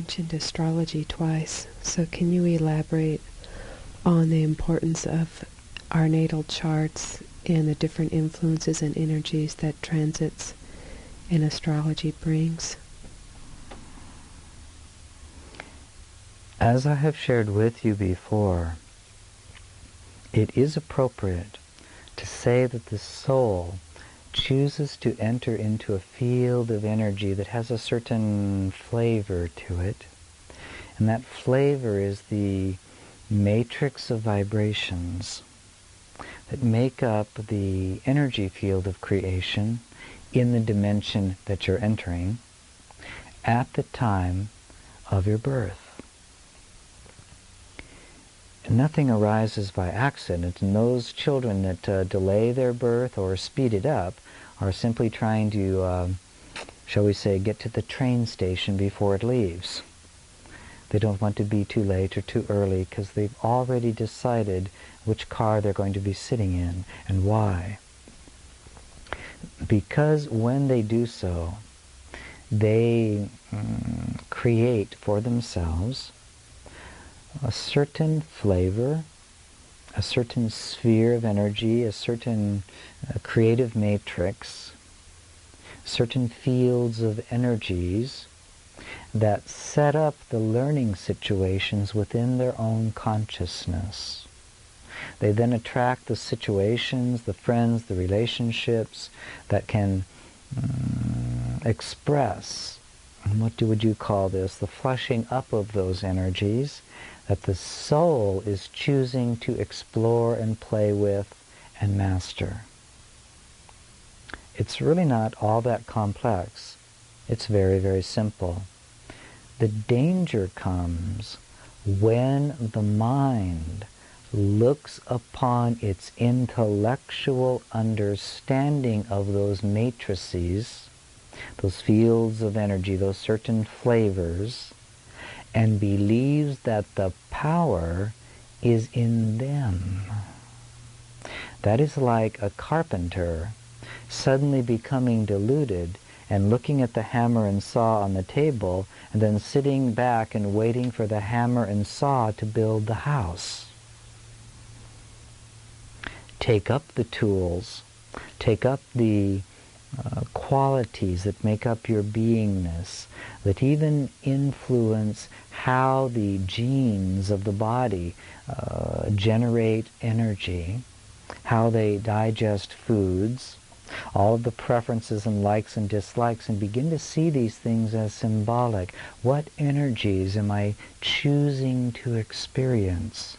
mentioned astrology twice, so can you elaborate on the importance of our natal charts and the different influences and energies that transits in astrology brings? As I have shared with you before, it is appropriate to say that the soul chooses to enter into a field of energy that has a certain flavor to it, and that flavor is the matrix of vibrations that make up the energy field of creation in the dimension that you're entering at the time of your birth. Nothing arises by accident, and those children that delay their birth or speed it up are simply trying to, shall we say, get to the train station before it leaves. They don't want to be too late or too early because they've already decided which car they're going to be sitting in and why. Because when they do so, they create for themselves a certain flavor, a certain sphere of energy, a certain creative matrix, certain fields of energies that set up the learning situations within their own consciousness. They then attract the situations, the friends, the relationships that can express, what would you call this, the flushing up of those energies that the soul is choosing to explore and play with and master. It's really not all that complex. It's very, very simple. The danger comes when the mind looks upon its intellectual understanding of those matrices, those fields of energy, those certain flavors, and believes that the power is in them. That is like a carpenter suddenly becoming deluded and looking at the hammer and saw on the table and then sitting back and waiting for the hammer and saw to build the house. Take up the tools, take up the qualities that make up your beingness, that even influence how the genes of the body generate energy, how they digest foods, all of the preferences and likes and dislikes, and begin to see these things as symbolic. What energies am I choosing to experience?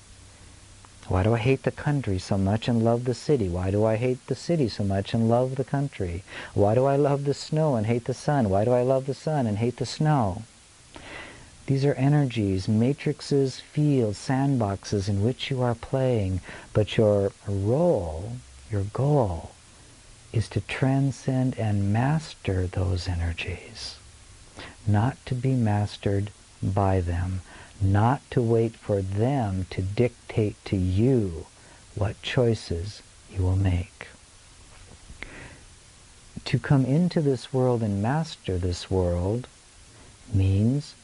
Why do I hate the country so much and love the city? Why do I hate the city so much and love the country? Why do I love the snow and hate the sun? Why do I love the sun and hate the snow? These are energies, matrices, fields, sandboxes in which you are playing, but your role, your goal, is to transcend and master those energies, not to be mastered by them, not to wait for them to dictate to you what choices you will make. To come into this world and master this world means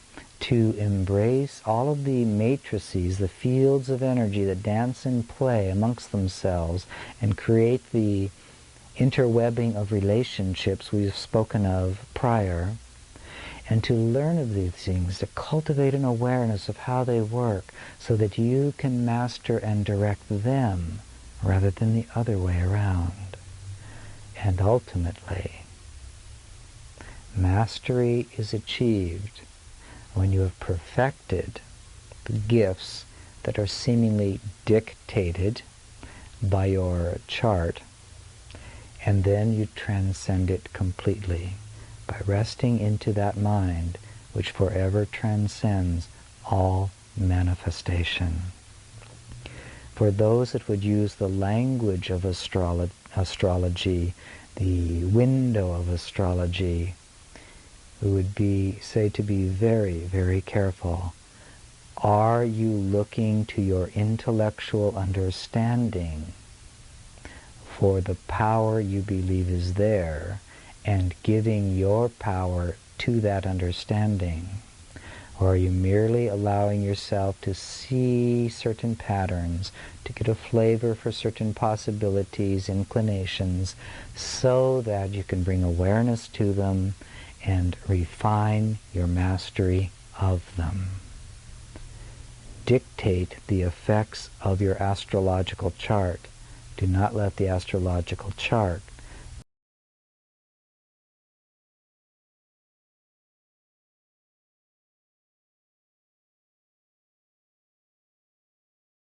to embrace all of the matrices, the fields of energy that dance and play amongst themselves and create the interwebbing of relationships we've spoken of prior, and to learn of these things, to cultivate an awareness of how they work so that you can master and direct them rather than the other way around. And ultimately, mastery is achieved when you have perfected the gifts that are seemingly dictated by your chart, and then you transcend it completely by resting into that mind which forever transcends all manifestation. For those that would use the language of astrology, the window of astrology, we would say to be very, very careful. Are you looking to your intellectual understanding for the power you believe is there, and giving your power to that understanding? Or are you merely allowing yourself to see certain patterns, to get a flavor for certain possibilities, inclinations, so that you can bring awareness to them and refine your mastery of them? Dictate the effects of your astrological chart. Do not let the astrological chart